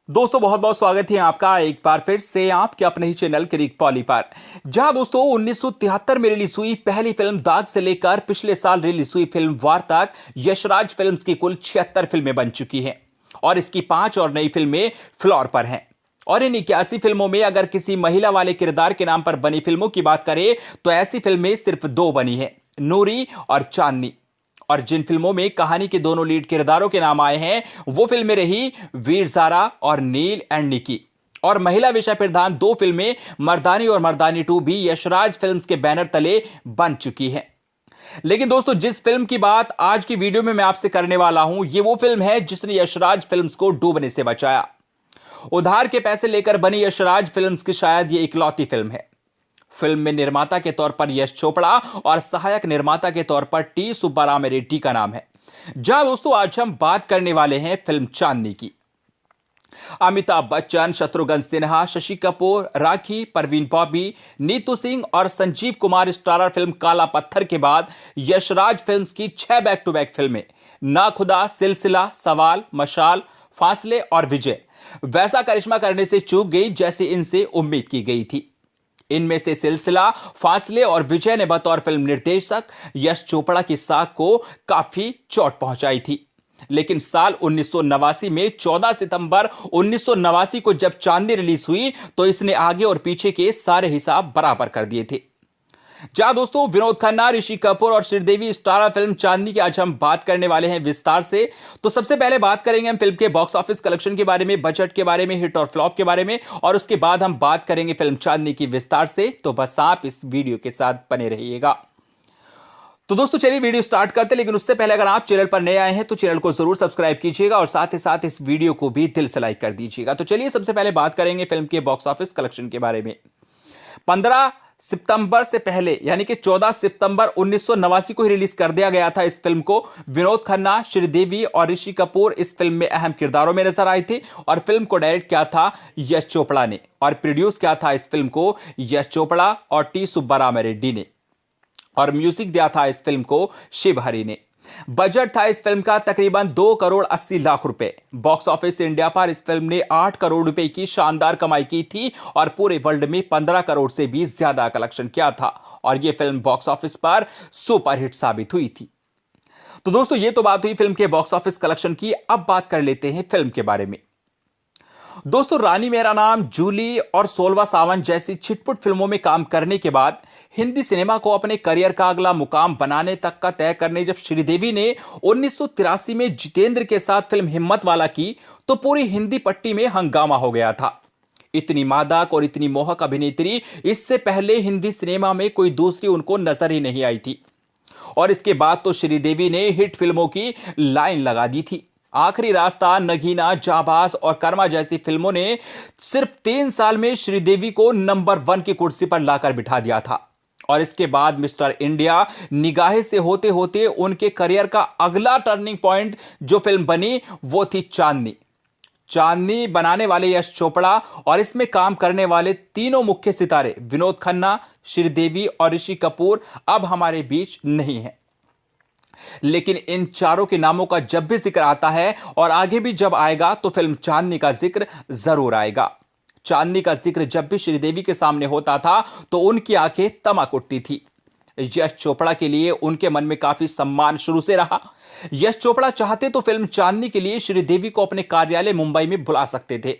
दोस्तों बहुत बहुत स्वागत है आपका एक बार फिर से आपके अपने ही चैनल क्रिक पॉली पर। जहां दोस्तों 1973 में रिलीज हुई पहली फिल्म दाग से लेकर पिछले साल रिलीज हुई फिल्म वार तक यशराज फिल्म्स की कुल 76 फिल्में बन चुकी हैं और इसकी 5 और नई फिल्में फ्लोर पर हैं। और इन 81 फिल्मों में अगर किसी महिला वाले किरदार के नाम पर बनी फिल्मों की बात करें तो ऐसी फिल्में सिर्फ 2 बनी हैं, नूरी और चांदनी। और जिन फिल्मों में कहानी के दोनों लीड किरदारों के नाम आए हैं वो फिल्में रही वीर ज़ारा और नील एंड निकी। और महिला विषय प्रधान 2 फिल्में मर्दानी और मर्दानी 2 भी यशराज फिल्म्स के बैनर तले बन चुकी हैं। लेकिन दोस्तों जिस फिल्म की बात आज की वीडियो में मैं आपसे करने वाला हूं ये वो फिल्म है जिसने यशराज फिल्म्स को डूबने से बचाया। उधार के पैसे लेकर बनी यशराज फिल्म्स की शायद ये इकलौती फिल्म है। फिल्म में निर्माता के तौर पर यश चोपड़ा और सहायक निर्माता के तौर पर टी सुब्बाराव रेड्डी का नाम है। जहां दोस्तों आज हम बात करने वाले हैं फिल्म चांदनी की। अमिताभ बच्चन, शत्रुघ्न सिन्हा, शशि कपूर, राखी, परवीन बॉबी, नीतू सिंह और संजीव कुमार स्टारर फिल्म काला पत्थर के बाद यशराज फिल्म्स की 6 बैक टू बैक फिल्में ना खुदा, सिलसिला, सवाल, मशाल, फासले और विजय वैसा करिश्मा करने से चूक गई जैसे इनसे उम्मीद की गई थी। इनमें से सिलसिला, फासले और विजय ने बतौर फिल्म निर्देशक यश चोपड़ा की साख को काफी चोट पहुंचाई थी। लेकिन साल 1989 में 14 सितंबर 1989 को जब चांदनी रिलीज हुई तो इसने आगे और पीछे के सारे हिसाब बराबर कर दिए थे। जहां दोस्तों विनोद खन्ना, ऋषि कपूर और श्रीदेवी स्टारर फिल्म चांदनी की आज हम बात करने वाले हैं विस्तार से। तो सबसे पहले बात करेंगे हम फिल्म के बॉक्स ऑफिस कलेक्शन के बारे में, बजट के बारे में, हिट और फ्लॉप के बारे में, और उसके बाद हम बात करेंगे फिल्म चांदनी की विस्तार से। तो बस आप इस वीडियो के साथ बने रहिएगा। तो दोस्तों चलिए वीडियो स्टार्ट करते हैं, लेकिन उससे पहले अगर आप चैनल पर नए आए हैं तो चैनल को जरूर सब्सक्राइब कीजिएगा और साथ ही साथ इस वीडियो को भी दिल से लाइक कर दीजिएगा। तो चलिए सबसे पहले बात करेंगे फिल्म के बॉक्स ऑफिस कलेक्शन के बारे में। 15 सितंबर से पहले यानी कि 14 सितंबर 1989 को ही रिलीज कर दिया गया था इस फिल्म को। विनोद खन्ना, श्रीदेवी और ऋषि कपूर इस फिल्म में अहम किरदारों में नजर आए थे और फिल्म को डायरेक्ट किया था यश चोपड़ा ने और प्रोड्यूस किया था इस फिल्म को यश चोपड़ा और टी सुब्बाराव रेड्डी ने, और म्यूजिक दिया था इस फिल्म को शिव हरी ने। बजट था इस फिल्म का तकरीबन 2 करोड़ 80 लाख रुपए। बॉक्स ऑफिस इंडिया पर इस फिल्म ने 8 करोड़ रुपए की शानदार कमाई की थी और पूरे वर्ल्ड में 15 करोड़ से भी ज्यादा कलेक्शन किया था और यह फिल्म बॉक्स ऑफिस पर सुपरहिट साबित हुई थी। तो दोस्तों ये तो बात हुई फिल्म के बॉक्स ऑफिस कलेक्शन की। अब बात कर लेते हैं फिल्म के बारे में। दोस्तों रानी मेरा नाम, जूली और 16वां सावन जैसी छिटपुट फिल्मों में काम करने के बाद हिंदी सिनेमा को अपने करियर का अगला मुकाम बनाने तक का तय करने जब श्रीदेवी ने 1983 में जितेंद्र के साथ फिल्म हिम्मत वाला की तो पूरी हिंदी पट्टी में हंगामा हो गया था। इतनी मादक और इतनी मोहक अभिनेत्री इससे पहले हिंदी सिनेमा में कोई दूसरी उनको नजर ही नहीं आई थी। और इसके बाद तो श्रीदेवी ने हिट फिल्मों की लाइन लगा दी थी। आखिरी रास्ता, नगीना, जाबाज और कर्मा जैसी फिल्मों ने सिर्फ 3 साल में श्रीदेवी को नंबर 1 की कुर्सी पर लाकर बिठा दिया था। और इसके बाद मिस्टर इंडिया निगाहे से होते होते उनके करियर का अगला टर्निंग पॉइंट जो फिल्म बनी वो थी चांदनी। चांदनी बनाने वाले यश चोपड़ा और इसमें काम करने वाले तीनों मुख्य सितारे विनोद खन्ना, श्रीदेवी और ऋषि कपूर अब हमारे बीच नहीं हैं। लेकिन इन चारों के नामों का जब भी जिक्र आता है और आगे भी जब आएगा तो फिल्म चांदनी का जिक्र जरूर आएगा। चांदनी का जिक्र जब भी श्रीदेवी के सामने होता था तो उनकी आंखें तमक उठती थी। यश चोपड़ा के लिए उनके मन में काफी सम्मान शुरू से रहा। यश चोपड़ा चाहते तो फिल्म चांदनी के लिए श्रीदेवी को अपने कार्यालय मुंबई में बुला सकते थे,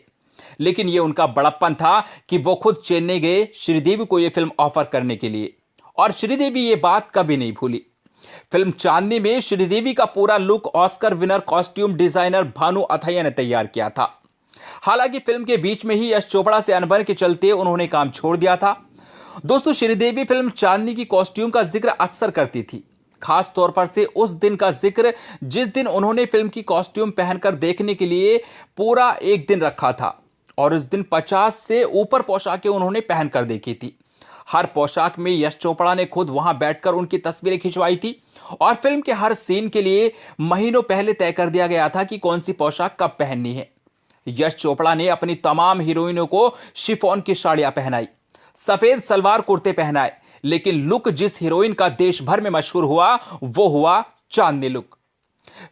लेकिन यह उनका बड़प्पन था कि वो खुद चेन्नई गए श्रीदेवी को यह फिल्म ऑफर करने के लिए, और श्रीदेवी ये बात कभी नहीं भूली। फिल्म चांदनी में श्रीदेवी का पूरा look Oscar winner costume designer Bhanu Athaiya ने तैयार किया था। हालांकि फिल्म के बीच में ही यश चोपड़ा से अनबन के चलते उन्होंने काम छोड़ दिया था। दोस्तों श्रीदेवी फिल्म चांदनी की कॉस्ट्यूम का जिक्र अक्सर करती थी, खास तौर पर से उस दिन का जिक्र जिस दिन उन्होंने फिल्म की कॉस्ट्यूम पहनकर देखने के लिए पूरा एक दिन रखा था और उस दिन 50 से ऊपर पोशाकें उन्होंने पहनकर देखी थी। हर पोशाक में यश चोपड़ा ने खुद वहां बैठकर उनकी तस्वीरें खिंचवाई थी और फिल्म के हर सीन के लिए महीनों पहले तय कर दिया गया था कि कौन सी पोशाक कब पहननी है। यश चोपड़ा ने अपनी तमाम हीरोइनों को शिफॉन की साड़ियां पहनाई, सफेद सलवार कुर्ते पहनाए, लेकिन लुक जिस हीरोइन का देश भर में मशहूर हुआ वो हुआ चांदनी लुक।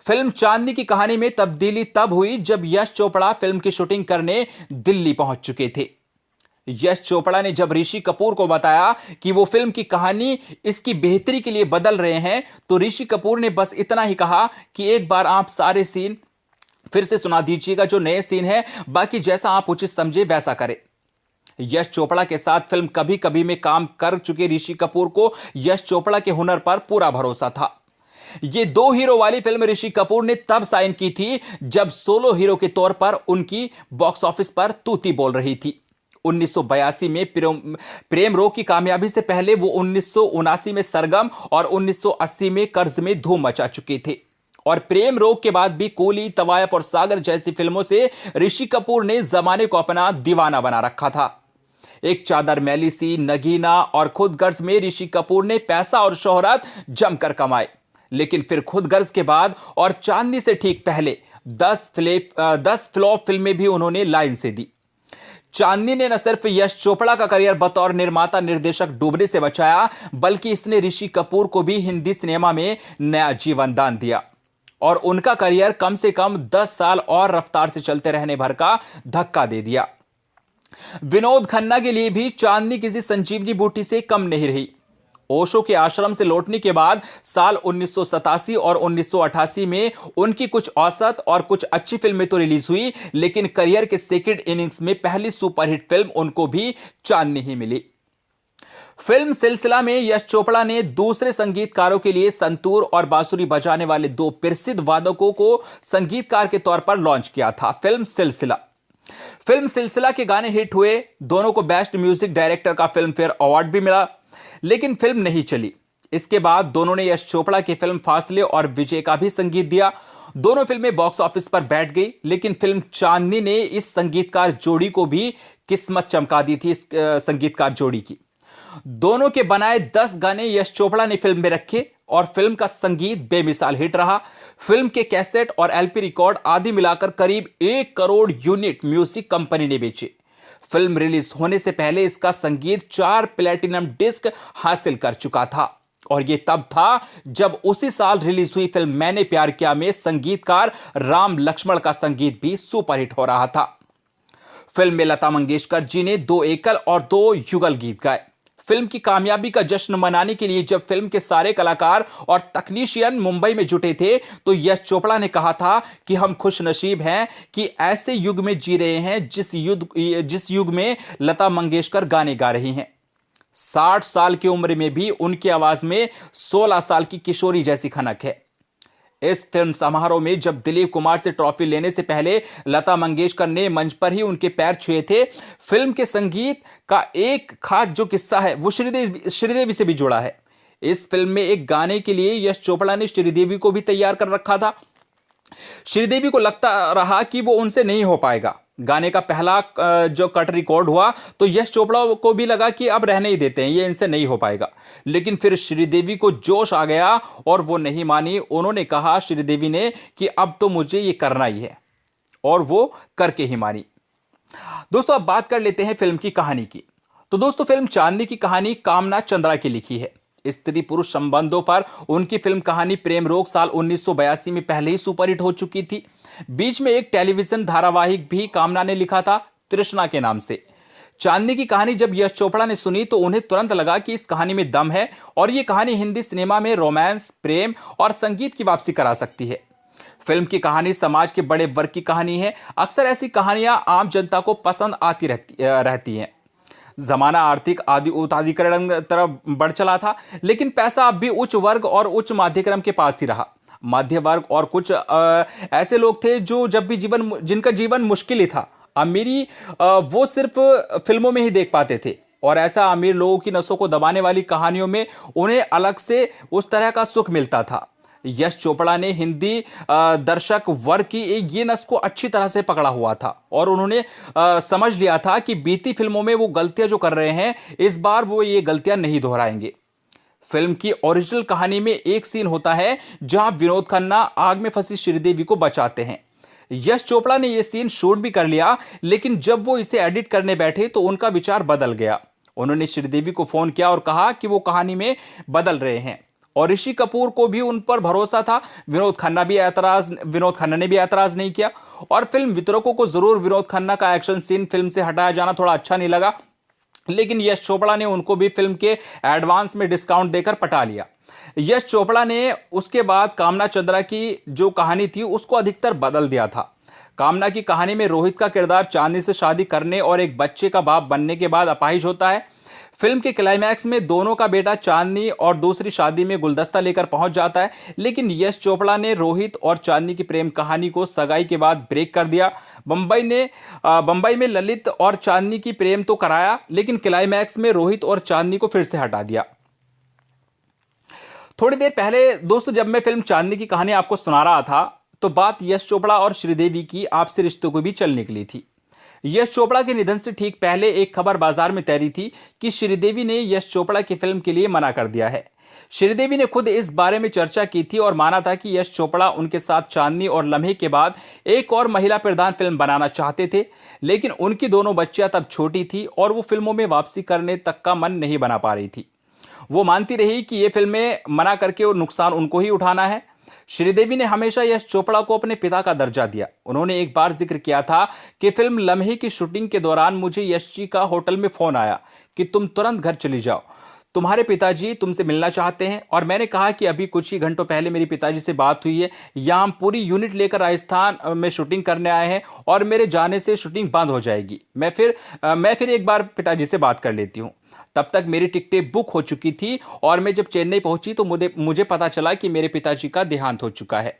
फिल्म चांदनी की कहानी में तब्दीली तब हुई जब यश चोपड़ा फिल्म की शूटिंग करने दिल्ली पहुंच चुके थे। यश चोपड़ा ने जब ऋषि कपूर को बताया कि वो फिल्म की कहानी इसकी बेहतरी के लिए बदल रहे हैं, तो ऋषि कपूर ने बस इतना ही कहा कि एक बार आप सारे सीन फिर से सुना दीजिएगा, जो नए सीन है, बाकी जैसा आप उचित समझे वैसा करें। यश चोपड़ा के साथ फिल्म कभी कभी में काम कर चुके ऋषि कपूर को यश चोपड़ा के हुनर पर पूरा भरोसा था। ये दो हीरो वाली फिल्म ऋषि कपूर ने तब साइन की थी जब सोलो हीरो के तौर पर उनकी बॉक्स ऑफिस पर तूती बोल रही थी। 1982 में प्रेम रोग की कामयाबी से पहले वो 1979 में सरगम और 1980 में कर्ज में धूम मचा चुके थे। और प्रेम रोग के बाद भी कूली, तवायफ और सागर जैसी फिल्मों से ऋषि कपूर ने जमाने को अपना दीवाना बना रखा था। एक चादर मैली सी, नगीना और खुद गर्ज में ऋषि कपूर ने पैसा और शोहरत जमकर कमाए, लेकिन फिर खुद गर्ज के बाद और चांदनी से ठीक पहले 10 फ्लॉप फिल्में भी उन्होंने लाइन से दी। चांदनी ने न सिर्फ यश चोपड़ा का करियर बतौर निर्माता निर्देशक डूबने से बचाया, बल्कि इसने ऋषि कपूर को भी हिंदी सिनेमा में नया जीवन दान दिया और उनका करियर कम से कम 10 साल और रफ्तार से चलते रहने भर का धक्का दे दिया। विनोद खन्ना के लिए भी चांदनी किसी संजीवनी बूटी से कम नहीं रही। ओशो के आश्रम से लौटने के बाद साल 1987 और 1988 में उनकी कुछ औसत और कुछ अच्छी फिल्में तो रिलीज हुई, लेकिन करियर के सेकंड इनिंग्स में पहली सुपरहिट फिल्म उनको भी चांदनी ही मिली। फिल्म सिलसिला में यश चोपड़ा ने दूसरे संगीतकारों के लिए संतूर और बांसुरी बजाने वाले दो प्रसिद्ध वादकों को संगीतकार के तौर पर लॉन्च किया था। फिल्म सिलसिला के गाने हिट हुए, दोनों को बेस्ट म्यूजिक डायरेक्टर का फिल्म फेयर अवार्ड भी मिला, लेकिन फिल्म नहीं चली। इसके बाद दोनों ने यश चोपड़ा की फिल्म फासले और विजय का भी संगीत दिया। दोनों फिल्में बॉक्स ऑफिस पर बैठ गई, लेकिन फिल्म चांदनी ने इस संगीतकार जोड़ी को भी किस्मत चमका दी थी। इस संगीतकार जोड़ी की दोनों के बनाए 10 गाने यश चोपड़ा ने फिल्म में रखे और फिल्म का संगीत बेमिसाल हिट रहा। फिल्म के कैसेट और एलपी रिकॉर्ड आदि मिलाकर करीब 1 करोड़ यूनिट म्यूजिक कंपनी ने बेचे। फिल्म रिलीज होने से पहले इसका संगीत 4 प्लेटिनम डिस्क हासिल कर चुका था और यह तब था जब उसी साल रिलीज हुई फिल्म मैंने प्यार किया में संगीतकार राम लक्ष्मण का संगीत भी सुपरहिट हो रहा था। फिल्म में लता मंगेशकर जी ने 2 एकल और 2 युगल गीत गाए। फिल्म की कामयाबी का जश्न मनाने के लिए जब फिल्म के सारे कलाकार और तकनीशियन मुंबई में जुटे थे, तो यश चोपड़ा ने कहा था कि हम खुशनसीब हैं कि ऐसे युग में जी रहे हैं जिस युग में लता मंगेशकर गाने गा रही हैं। 60 साल की उम्र में भी उनकी आवाज में 16 साल की किशोरी जैसी खनक है। इस फिल्म समारोह में जब दिलीप कुमार से ट्रॉफी लेने से पहले लता मंगेशकर ने मंच पर ही उनके पैर छुए थे। फिल्म के संगीत का एक खास जो किस्सा है वो श्रीदेवी से भी जुड़ा है। इस फिल्म में एक गाने के लिए यश चोपड़ा ने श्रीदेवी को भी तैयार कर रखा था। श्रीदेवी को लगता रहा कि वो उनसे नहीं हो पाएगा। गाने का पहला जो कट रिकॉर्ड हुआ तो यश चोपड़ा को भी लगा कि अब रहने ही देते हैं, ये इनसे नहीं हो पाएगा। लेकिन फिर श्रीदेवी को जोश आ गया और वो नहीं मानी। उन्होंने कहा, श्रीदेवी ने, कि अब तो मुझे ये करना ही है, और वो करके ही मानी। दोस्तों, अब बात कर लेते हैं फिल्म की कहानी की। तो दोस्तों, फिल्म चांदनी की कहानी कामना चंद्रा की लिखी है। स्त्री पुरुष संबंधों पर उनकी फिल्म कहानी प्रेम रोग साल 1982 में पहले ही सुपरहिट हो चुकी थी। बीच में एक टेलीविजन धारावाहिक भी कामना ने लिखा था, तृष्णा के नाम से। चांदनी की कहानी जब यश चोपड़ा ने सुनी तो उन्हें तुरंत लगा कि इस कहानी में दम है और यह कहानी हिंदी सिनेमा में रोमांस, प्रेम और संगीत की वापसी करा सकती है। फिल्म की कहानी समाज के बड़े वर्ग की कहानी है। अक्सर ऐसी कहानियां आम जनता को पसंद आती रहती हैं। जमाना आर्थिक उदारीकरण तरफ बढ़ चला था, लेकिन पैसा अब भी उच्च वर्ग और उच्च माध्यक्रम के पास ही रहा। मध्य वर्ग और कुछ ऐसे लोग थे जो जिनका जीवन मुश्किल ही था, अमीरी वो सिर्फ फिल्मों में ही देख पाते थे। और ऐसा अमीर लोगों की नसों को दबाने वाली कहानियों में उन्हें अलग से उस तरह का सुख मिलता था। यश चोपड़ा ने हिंदी दर्शक वर्ग की ये नस को अच्छी तरह से पकड़ा हुआ था और उन्होंने समझ लिया था कि बीती फिल्मों में वो गलतियां जो कर रहे हैं, इस बार वो ये गलतियां नहीं दोहराएंगे। फिल्म की ओरिजिनल कहानी में एक सीन होता है जहां विनोद खन्ना आग में फंसी श्रीदेवी को बचाते हैं। यश चोपड़ा ने यह सीन शूट भी कर लिया, लेकिन जब वो इसे एडिट करने बैठे तो उनका विचार बदल गया। उन्होंने श्रीदेवी को फोन किया और कहा कि वो कहानी में बदल रहे हैं। और ऋषि कपूर को भी उन पर भरोसा था। विनोद खन्ना ने भी ऐतराज नहीं किया। और फिल्म वितरकों को जरूर विनोद खन्ना का एक्शन सीन फिल्म से हटाया जाना थोड़ा अच्छा नहीं लगा, लेकिन यश चोपड़ा ने उनको भी फिल्म के एडवांस में डिस्काउंट देकर पटा लिया। यश चोपड़ा ने उसके बाद कामना चंद्रा की जो कहानी थी उसको अधिकतर बदल दिया था। कामना की कहानी में रोहित का किरदार चांदनी से शादी करने और एक बच्चे का बाप बनने के बाद अपाहिज होता है। फिल्म के क्लाइमैक्स में दोनों का बेटा चांदनी और दूसरी शादी में गुलदस्ता लेकर पहुंच जाता है, लेकिन यश चोपड़ा ने रोहित और चांदनी की प्रेम कहानी को सगाई के बाद ब्रेक कर दिया। बंबई में ललित और चांदनी की प्रेम तो कराया, लेकिन क्लाइमैक्स में रोहित और चांदनी को फिर से हटा दिया। थोड़ी देर पहले दोस्तों जब मैं फिल्म चांदनी की कहानी आपको सुना रहा था तो बात यश चोपड़ा और श्रीदेवी की आपसी रिश्तों को भी चल निकली थी। यश चोपड़ा के निधन से ठीक पहले एक खबर बाजार में तैरी थी कि श्रीदेवी ने यश चोपड़ा की फिल्म के लिए मना कर दिया है। श्रीदेवी ने खुद इस बारे में चर्चा की थी और माना था कि यश चोपड़ा उनके साथ चांदनी और लम्हे के बाद एक और महिला प्रधान फिल्म बनाना चाहते थे, लेकिन उनकी दोनों बच्चियां तब छोटी थी और वो फिल्मों में वापसी करने तक का मन नहीं बना पा रही थी। वो मानती रही कि ये फिल्में मना करके और नुकसान उनको ही उठाना है। श्रीदेवी ने हमेशा यश चोपड़ा को अपने पिता का दर्जा दिया। उन्होंने एक बार जिक्र किया था कि फिल्म लम्हे की शूटिंग के दौरान मुझे यश जी का होटल में फोन आया कि तुम तुरंत घर चली जाओ, तुम्हारे पिताजी तुमसे मिलना चाहते हैं। और मैंने कहा कि अभी कुछ ही घंटों पहले मेरी पिताजी से बात हुई है, यहाँ हम पूरी यूनिट लेकर राजस्थान में शूटिंग करने आए हैं और मेरे जाने से शूटिंग बंद हो जाएगी। मैं फिर एक बार पिताजी से बात कर लेती हूँ। तब तक मेरी टिकटें बुक हो चुकी थी और मैं जब चेन्नई पहुंची तो मुझे पता चला कि मेरे पिताजी का देहांत हो चुका है।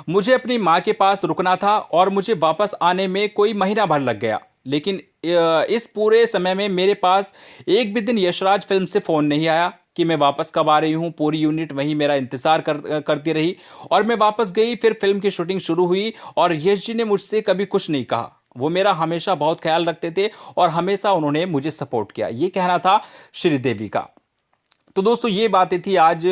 मुझे अपनी माँ के पास रुकना था और मुझे वापस आने में कोई महीना भर लग गया, लेकिन इस पूरे समय में मेरे पास एक भी दिन यशराज फिल्म से फ़ोन नहीं आया कि मैं वापस कब आ रही हूँ। पूरी यूनिट वहीं मेरा इंतज़ार करती रही और मैं वापस गई। फिर फिल्म की शूटिंग शुरू हुई और यश जी ने मुझसे कभी कुछ नहीं कहा। वो मेरा हमेशा बहुत ख्याल रखते थे और हमेशा उन्होंने मुझे सपोर्ट किया। ये कहना था श्रीदेवी का। तो दोस्तों ये बातें थी आज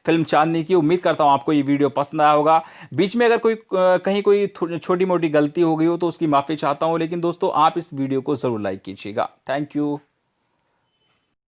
फिल्म चांदनी की। उम्मीद करता हूँ आपको ये वीडियो पसंद आया होगा। बीच में अगर कहीं कोई छोटी मोटी गलती हो गई हो तो उसकी माफ़ी चाहता हूँ, लेकिन दोस्तों आप इस वीडियो को ज़रूर लाइक कीजिएगा। Thank you.